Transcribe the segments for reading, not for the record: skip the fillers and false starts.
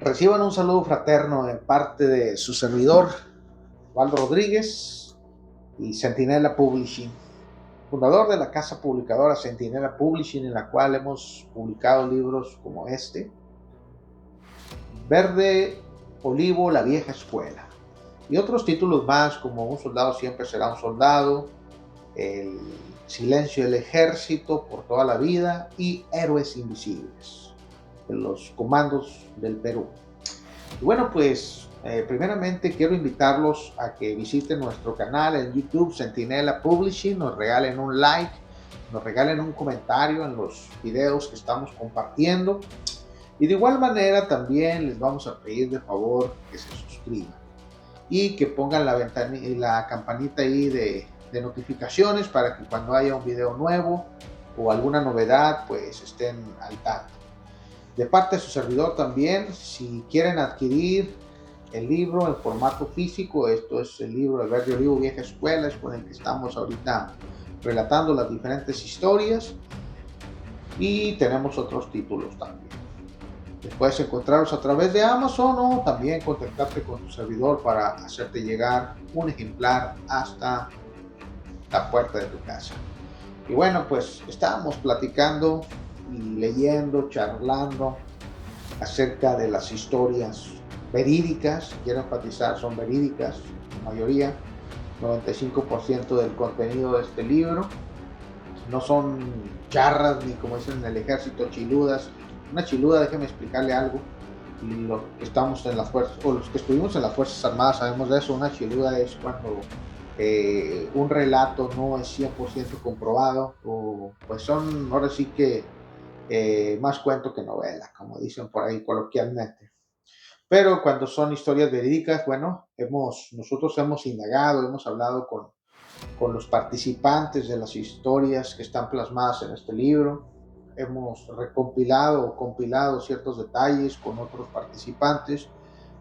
Reciban un saludo fraterno de parte de su servidor, Waldo Rodríguez y Centinela Publishing, fundador de la casa publicadora Centinela Publishing, en la cual hemos publicado libros como este, Verde, Olivo, la vieja escuela, y otros títulos más como Un soldado siempre será un soldado, El silencio del ejército por toda la vida y Héroes invisibles, de los comandos del Perú. Y bueno, pues primeramente quiero invitarlos a que visiten nuestro canal en YouTube, Centinela Publishing, nos regalen un like, nos regalen un comentario en los videos que estamos compartiendo. Y de igual manera también les vamos a pedir de favor que se suscriban y que pongan la campanita ahí de notificaciones para que cuando haya un video nuevo o alguna novedad pues estén al tanto. De parte de su servidor también, si quieren adquirir el libro en formato físico, esto es el libro de Verde Olivo Vieja Escuela, es con el que estamos ahorita relatando las diferentes historias, y tenemos otros títulos también. Puedes encontrarlos a través de Amazon o también contactarte con tu servidor para hacerte llegar un ejemplar hasta la puerta de tu casa. Y bueno, pues estábamos platicando y leyendo, charlando acerca de las historias verídicas. Quiero enfatizar, son verídicas, la mayoría, 95% del contenido de este libro. No son charras ni, como dicen en el ejército, chiludas. Una chiluda, déjeme explicarle algo, y los que estamos en las fuerzas, o los que estuvimos en las Fuerzas Armadas sabemos de eso. Una chiluda es cuando un relato no es 100% comprobado, o pues son, ahora sí que más cuento que novela, como dicen por ahí coloquialmente. Pero cuando son historias verídicas, bueno, nosotros hemos indagado, hemos hablado con los participantes de las historias que están plasmadas en este libro, hemos recompilado o compilado ciertos detalles con otros participantes,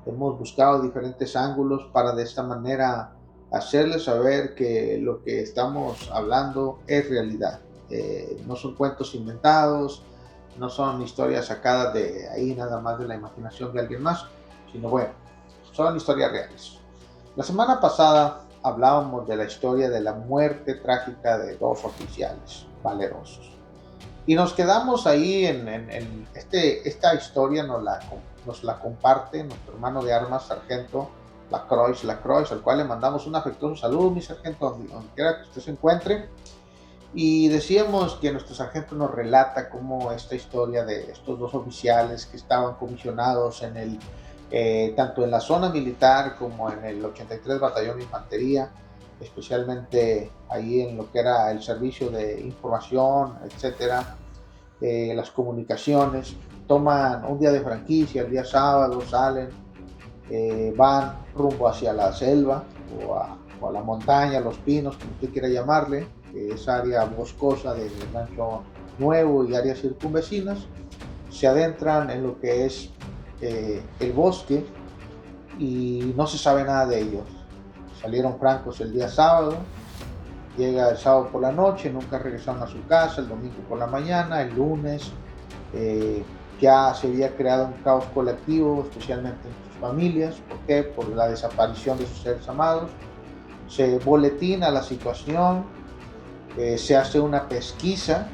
hemos buscado diferentes ángulos para de esta manera hacerles saber que lo que estamos hablando es realidad. No son cuentos inventados, no son historias sacadas de ahí nada más de la imaginación de alguien más, sino bueno, son historias reales. La semana pasada hablábamos de la historia de la muerte trágica de dos oficiales valerosos. Y nos quedamos ahí en esta historia nos la comparte nuestro hermano de armas, sargento Lacroix, al cual le mandamos un afectuoso saludo, mi sargento, donde quiera que usted se encuentre. Y decíamos que nuestro sargento nos relata cómo esta historia de estos dos oficiales que estaban comisionados tanto en la zona militar como en el 83 Batallón de Infantería, especialmente ahí en lo que era el servicio de información, etcétera, las comunicaciones, toman un día de franquicia, el día sábado salen, van rumbo hacia la selva o a la montaña, los pinos, como usted quiera llamarle, que es área boscosa del Rancho Nuevo y áreas circunvecinas. Se adentran en lo que es el bosque y no se sabe nada de ellos. Salieron francos el día sábado, llega el sábado por la noche, nunca regresaron a su casa, el domingo por la mañana, el lunes ya se había creado un caos colectivo, especialmente en sus familias. ¿Por qué? Por la desaparición de sus seres amados. Se boletina la situación, se hace una pesquisa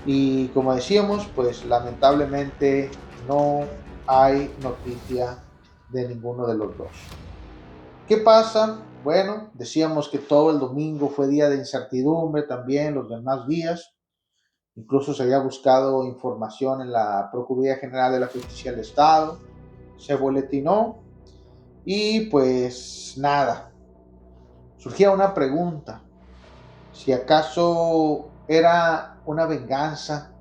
y, como decíamos, pues lamentablemente no hay noticia de ninguno de los dos. ¿Qué pasa? Bueno, decíamos que todo el domingo fue día de incertidumbre, también los demás días. Incluso se había buscado información en la Procuraduría General de la Justicia del Estado, se boletinó y pues nada, surgía una pregunta, si acaso era una venganza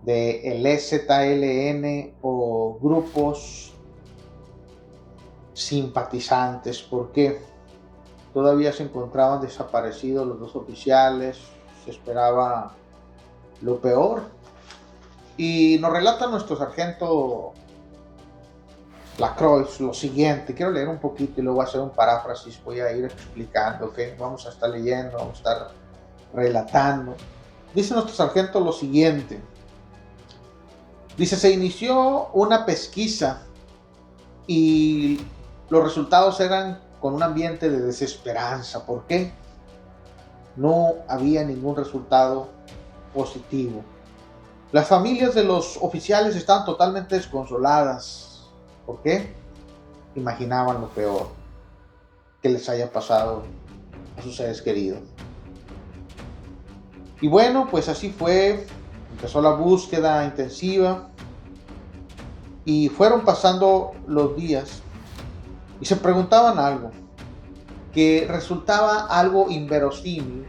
del EZLN o grupos simpatizantes, porque todavía se encontraban desaparecidos los dos oficiales, se esperaba lo peor. Y nos relata nuestro sargento Lacroix lo siguiente. Quiero leer un poquito y luego hacer un paráfrasis, voy a ir explicando, ¿ok? Vamos a estar leyendo, vamos a estar relatando. Dice nuestro sargento lo siguiente. Dice, se inició una pesquisa y los resultados eran con un ambiente de desesperanza. ¿Por qué? No había ningún resultado positivo. Las familias de los oficiales estaban totalmente desconsoladas. ¿Por qué? Imaginaban lo peor que les haya pasado a sus seres queridos. Y bueno, pues así fue. Empezó la búsqueda intensiva y fueron pasando los días y se preguntaban algo que resultaba algo inverosímil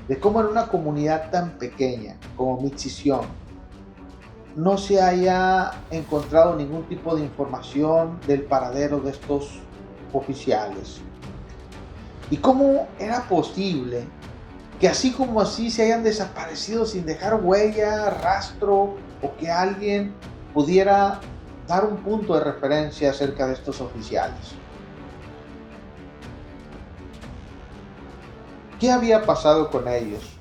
de cómo en una comunidad tan pequeña como Michigan no se haya encontrado ningún tipo de información del paradero de estos oficiales. ¿Y cómo era posible que así como así se hayan desaparecido sin dejar huella, rastro, o que alguien pudiera dar un punto de referencia acerca de estos oficiales? ¿Qué había pasado con ellos?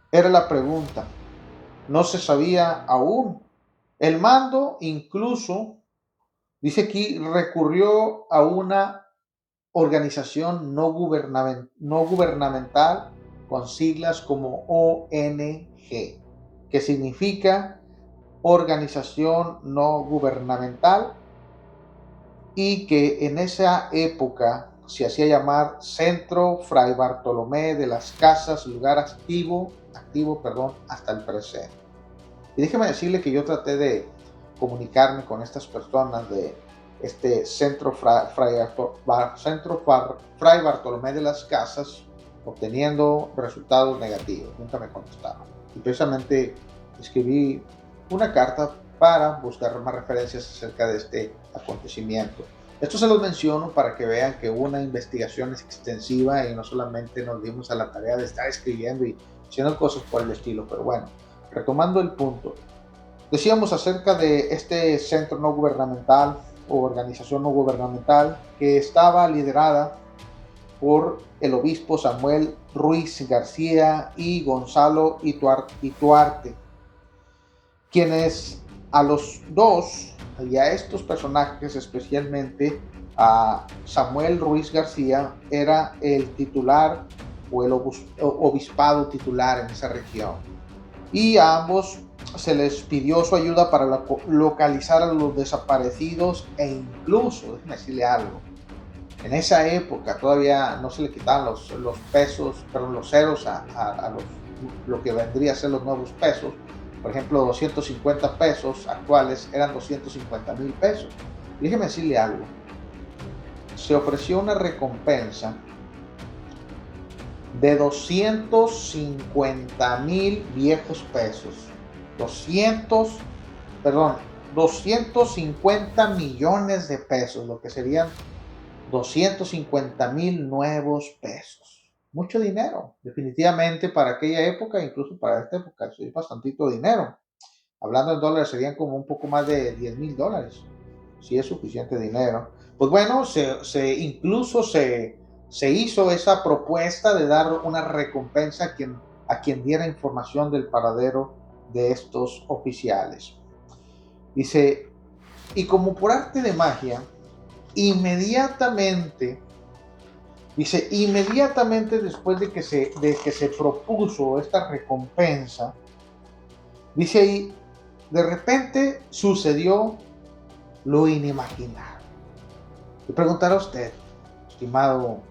Era la pregunta. No se sabía aún. El mando incluso, dice aquí, recurrió a una organización no gubernamental con siglas como ONG, que significa Organización No Gubernamental, y que en esa época se hacía llamar Centro Fray Bartolomé de las Casas, lugar activo, hasta el presente. Y déjeme decirle que yo traté de comunicarme con estas personas de este Centro Fray Bartolomé de las Casas, obteniendo resultados negativos. Nunca me contestaron. Y precisamente escribí una carta para buscar más referencias acerca de este acontecimiento. Esto se los menciono para que vean que hubo una investigación extensiva y no solamente nos dimos a la tarea de estar escribiendo y haciendo cosas por el estilo. Pero bueno, retomando el punto, decíamos acerca de este centro no gubernamental o organización no gubernamental que estaba liderada por el obispo Samuel Ruiz García y Gonzalo Ituarte, quienes a los dos y a estos personajes, especialmente a Samuel Ruiz García, era el titular o el obispado titular en esa región, y a ambos se les pidió su ayuda para localizar a los desaparecidos, e incluso, déjenme decirle algo, en esa época todavía no se le quitaban los pesos, perdón, los ceros a lo que vendría a ser los nuevos pesos. Por ejemplo, 250 pesos actuales eran 250,000 pesos. Y déjeme decirle algo, se ofreció una recompensa de 250,000 viejos pesos. 250 millones de pesos, lo que serían 250,000 nuevos pesos. Mucho dinero, definitivamente para aquella época, incluso para esta época, eso es bastantito dinero. Hablando en dólares, serían como un poco más de 10,000 dólares. Si es suficiente dinero. Pues bueno, incluso se hizo esa propuesta de dar una recompensa a quien diera información del paradero de estos oficiales. Dice, y como por arte de magia, inmediatamente después de que se propuso esta recompensa, dice ahí, de repente sucedió lo inimaginable. Le preguntará a usted, estimado,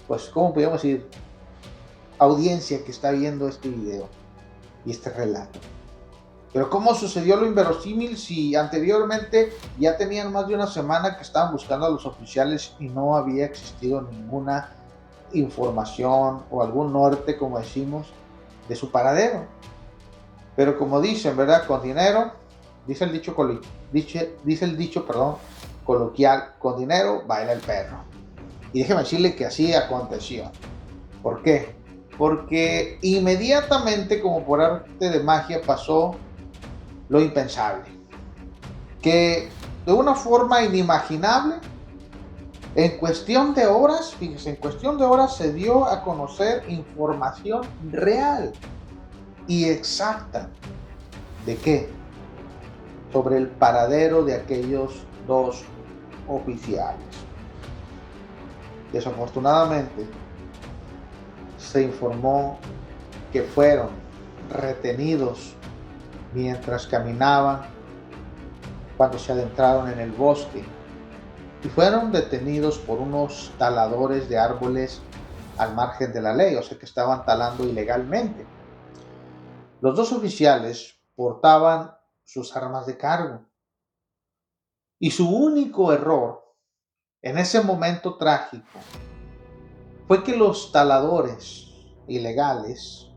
pues, ¿cómo podríamos decir? Audiencia que está viendo este video y este relato. Pero ¿cómo sucedió lo inverosímil si anteriormente ya tenían más de una semana que estaban buscando a los oficiales y no había existido ninguna información o algún norte, como decimos, de su paradero? Pero como dicen, ¿verdad? Con dinero, dice el dicho coloquial, con dinero baila el perro. Y déjeme decirle que así aconteció. ¿Por qué? Porque inmediatamente, como por arte de magia, pasó lo impensable, que de una forma inimaginable, en cuestión de horas, fíjese, en cuestión de horas se dio a conocer información real y exacta. ¿De qué? sobre el paradero de aquellos dos oficiales. Desafortunadamente, se informó que fueron retenidos mientras caminaban cuando se adentraron en el bosque y fueron detenidos por unos taladores de árboles al margen de la ley, o sea que estaban talando ilegalmente. Los dos oficiales portaban sus armas de cargo y su único error en ese momento trágico fue que los taladores ilegales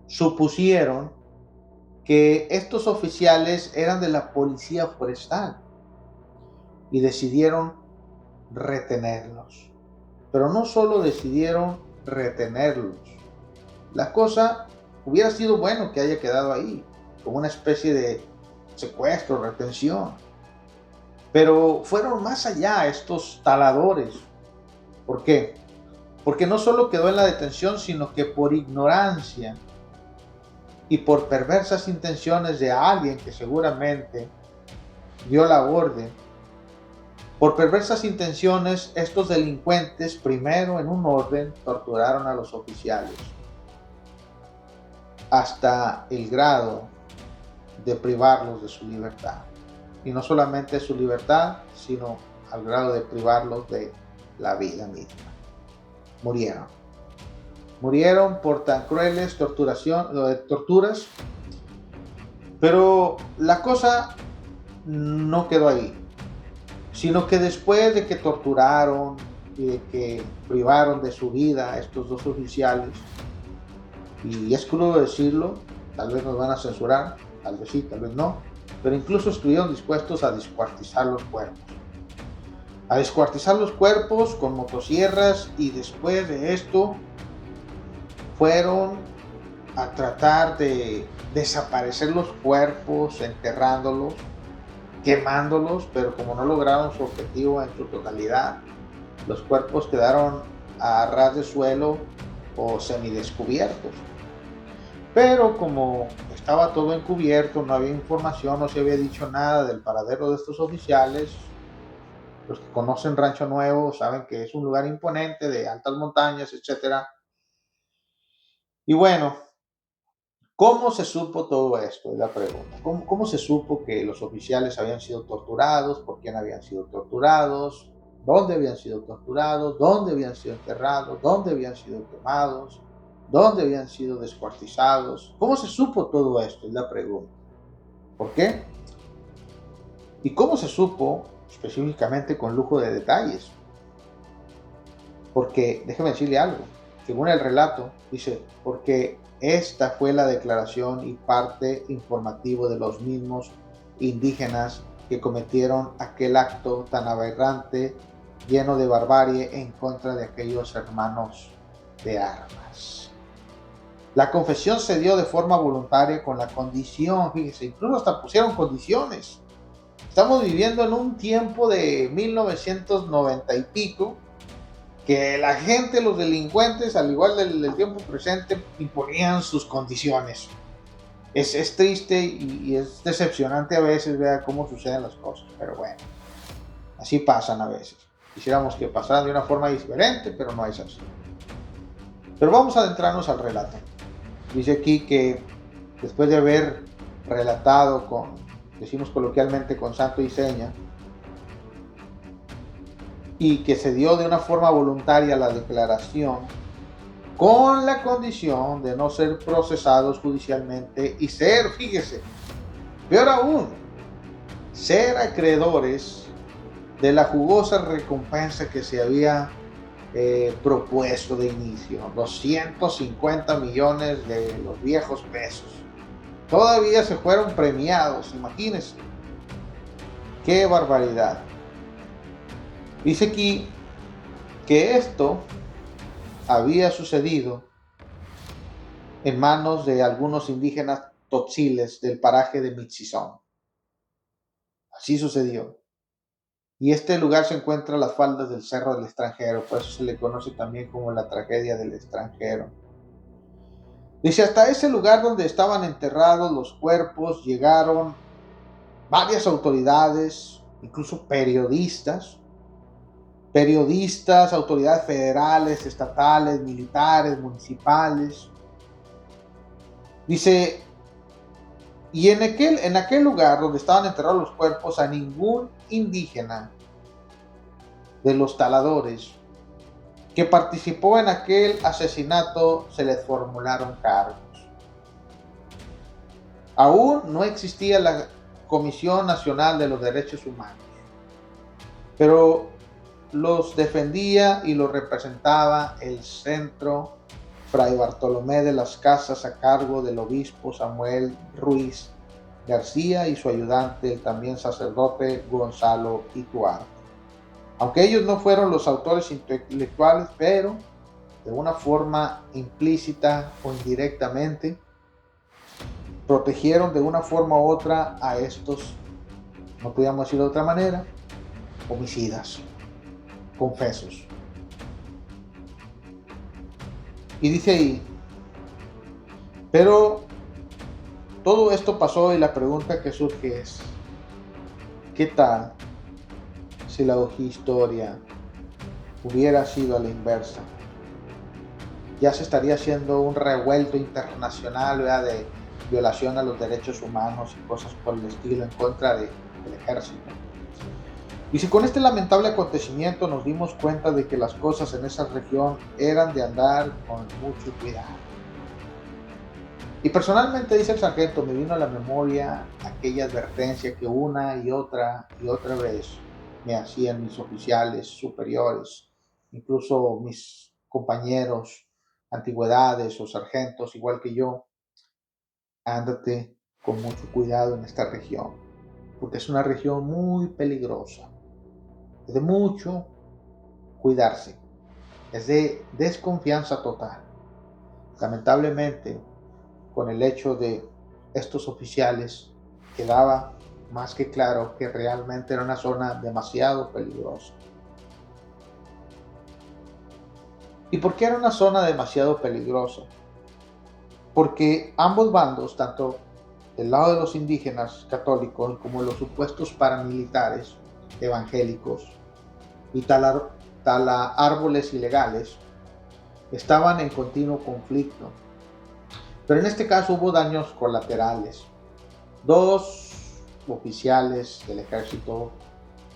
supusieron que estos oficiales eran de la policía forestal y decidieron retenerlos. Pero no solo decidieron retenerlos, la cosa hubiera sido bueno que haya quedado ahí, como una especie de secuestro, retención. Pero fueron más allá estos taladores. ¿Por qué? Porque no solo quedó en la detención, sino que por ignorancia y por perversas intenciones de alguien que seguramente dio la orden, por perversas intenciones, estos delincuentes, primero en un orden, torturaron a los oficiales hasta el grado de privarlos de su libertad. Y no solamente su libertad, sino al grado de privarlos de la vida misma. Murieron. Murieron por tan crueles torturas, pero la cosa no quedó ahí, sino que después de que torturaron y de que privaron de su vida a estos dos oficiales, y es crudo decirlo, tal vez nos van a censurar, tal vez sí, tal vez no, pero incluso estuvieron dispuestos a descuartizar los cuerpos. A descuartizar los cuerpos con motosierras, y después de esto fueron a tratar de desaparecer los cuerpos, enterrándolos, quemándolos, pero como no lograron su objetivo en su totalidad, los cuerpos quedaron a ras de suelo o semidescubiertos. Pero como estaba todo encubierto, no había información, no se había dicho nada del paradero de estos oficiales. Los que conocen Rancho Nuevo saben que es un lugar imponente de altas montañas, etcétera. Y bueno, ¿cómo se supo todo esto? Es la pregunta. ¿Cómo se supo que los oficiales habían sido torturados? ¿Por quién habían sido torturados? ¿Dónde habían sido torturados? ¿Dónde habían sido enterrados? ¿Dónde habían sido quemados? ¿Dónde habían sido descuartizados? ¿Cómo se supo todo esto? Es la pregunta. ¿Por qué? ¿Y cómo se supo específicamente con lujo de detalles? Porque, déjeme decirle algo, según el relato, dice, porque esta fue la declaración y parte informativo de los mismos indígenas que cometieron aquel acto tan aberrante, lleno de barbarie en contra de aquellos hermanos de armas. La confesión se dio de forma voluntaria con la condición, fíjese, incluso hasta pusieron condiciones. Estamos viviendo en un tiempo de 1990 y pico, que la gente, los delincuentes, al igual del tiempo presente, imponían sus condiciones. Es triste y es decepcionante a veces ver cómo suceden las cosas, pero bueno, así pasan a veces. Quisiéramos que pasaran de una forma diferente, pero no es así. Pero vamos a adentrarnos al relato. Dice aquí que después de haber relatado con, decimos coloquialmente, con santo y seña, y que se dio de una forma voluntaria la declaración, con la condición de no ser procesados judicialmente y ser, fíjese, peor aún, ser acreedores de la jugosa recompensa que se había propuesto de inicio, 250 millones de los viejos pesos. Todavía se fueron premiados, imagínense. ¡Qué barbaridad! Dice aquí que esto había sucedido en manos de algunos indígenas tzotziles del paraje de Mixizón. Así sucedió. Y este lugar se encuentra a las faldas del Cerro del Extranjero, por eso se le conoce también como la tragedia del extranjero. Dice, hasta ese lugar donde estaban enterrados los cuerpos llegaron varias autoridades, incluso periodistas, autoridades federales, estatales, militares, municipales. Dice, y en aquel lugar donde estaban enterrados los cuerpos, a ningún indígena de los taladores que participó en aquel asesinato se les formularon cargos. Aún no existía la Comisión Nacional de los Derechos Humanos, pero los defendía y los representaba el Centro Fray Bartolomé de las Casas, a cargo del obispo Samuel Ruiz García y su ayudante, el también sacerdote Gonzalo Ituarte. Aunque ellos no fueron los autores intelectuales, pero de una forma implícita o indirectamente protegieron de una forma u otra a estos, no podíamos decir de otra manera, homicidas confesos. Y dice ahí, pero todo esto pasó y la pregunta que surge es, ¿qué tal si la historia hubiera sido a la inversa? Ya se estaría haciendo un revuelto internacional, ¿verdad?, de violación a los derechos humanos y cosas por el estilo en contra del ejército. Y si con este lamentable acontecimiento nos dimos cuenta de que las cosas en esa región eran de andar con mucho cuidado. Y personalmente, dice el sargento, me vino a la memoria aquella advertencia que una y otra vez me hacían mis oficiales superiores, incluso mis compañeros, antigüedades o sargentos, igual que yo. Ándate con mucho cuidado en esta región, porque es una región muy peligrosa. Es de mucho cuidarse, es de desconfianza total. Lamentablemente, con el hecho de estos oficiales, quedaba más que claro que realmente era una zona demasiado peligrosa. ¿Y por qué era una zona demasiado peligrosa? Porque ambos bandos, tanto del lado de los indígenas católicos como los supuestos paramilitares evangélicos y tala árboles ilegales, estaban en continuo conflicto. Pero en este caso hubo daños colaterales. Dos oficiales del ejército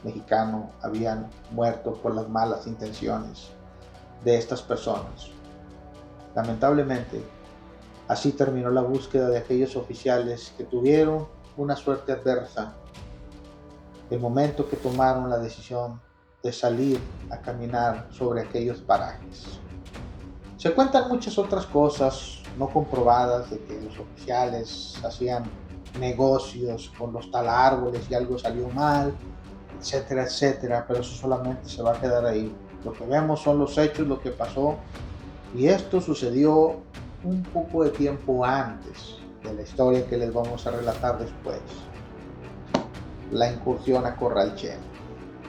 mexicano habían muerto por las malas intenciones de estas personas. Lamentablemente, así terminó la búsqueda de aquellos oficiales que tuvieron una suerte adversa el momento que tomaron la decisión de salir a caminar sobre aquellos parajes. Se cuentan muchas otras cosas no comprobadas de que los oficiales hacían negocios con los talárboles y algo salió mal, etcétera, etcétera, pero eso solamente se va a quedar ahí. Lo que vemos son los hechos, lo que pasó, y esto sucedió un poco de tiempo antes de la historia que les vamos a relatar después. La incursión a Corralchen.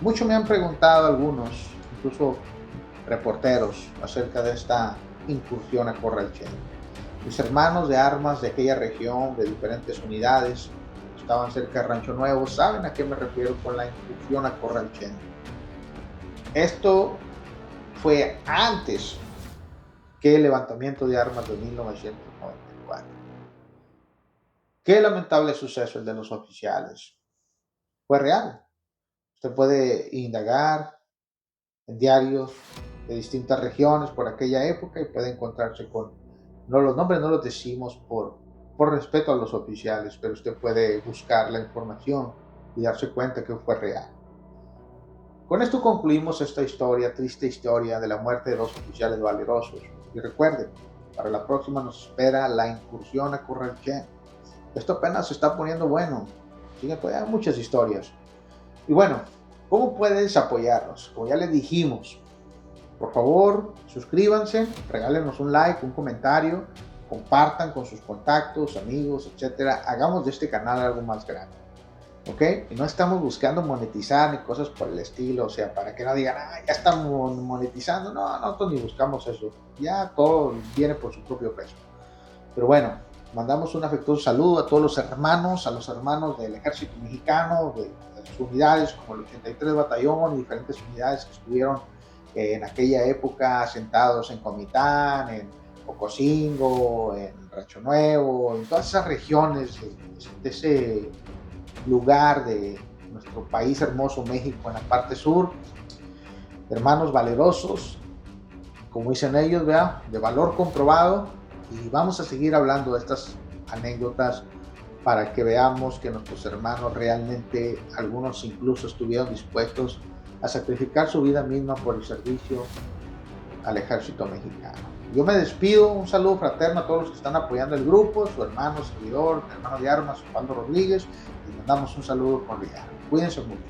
Mucho me han preguntado algunos, incluso reporteros, acerca de esta incursión a Corralchen. Mis hermanos de armas de aquella región, de diferentes unidades, estaban cerca de Rancho Nuevo, saben a qué me refiero con la incursión a Corralchen. Esto fue antes que el levantamiento de armas de 1994. Qué lamentable suceso el de los oficiales. Fue real. Usted puede indagar en diarios de distintas regiones por aquella época y puede encontrarse con, no, los nombres no los decimos por respeto a los oficiales, pero usted puede buscar la información y darse cuenta que fue real. Con esto concluimos esta historia, triste historia de la muerte de dos oficiales valerosos. Y recuerden, para la próxima nos espera la incursión a Corralchen. Esto apenas se está poniendo bueno. Siguen todavía muchas historias. Y bueno, ¿cómo puedes apoyarnos? Como ya les dijimos, por favor, suscríbanse, regálenos un like, un comentario, compartan con sus contactos, amigos, etcétera. Hagamos de este canal algo más grande, ¿ok? Y no estamos buscando monetizar ni cosas por el estilo, o sea, para que no digan, ya estamos monetizando. No, nosotros ni buscamos eso. Ya todo viene por su propio peso. Pero bueno, mandamos un afectuoso saludo a todos a los hermanos del ejército mexicano, de sus unidades como el 83 Batallón y diferentes unidades que estuvieron en aquella época asentados en Comitán, en Ocosingo, en Rancho Nuevo, en todas esas regiones de ese lugar de nuestro país hermoso México en la parte sur. Hermanos valerosos, como dicen ellos, ¿verdad? De valor comprobado, y vamos a seguir hablando de estas anécdotas para que veamos que nuestros hermanos realmente, algunos incluso estuvieron dispuestos a sacrificar su vida misma por el servicio al ejército mexicano. Yo me despido, un saludo fraterno a todos los que están apoyando el grupo, su hermano, servidor, hermano de armas, Osvaldo Rodríguez, y mandamos un saludo cordial. Cuídense mucho.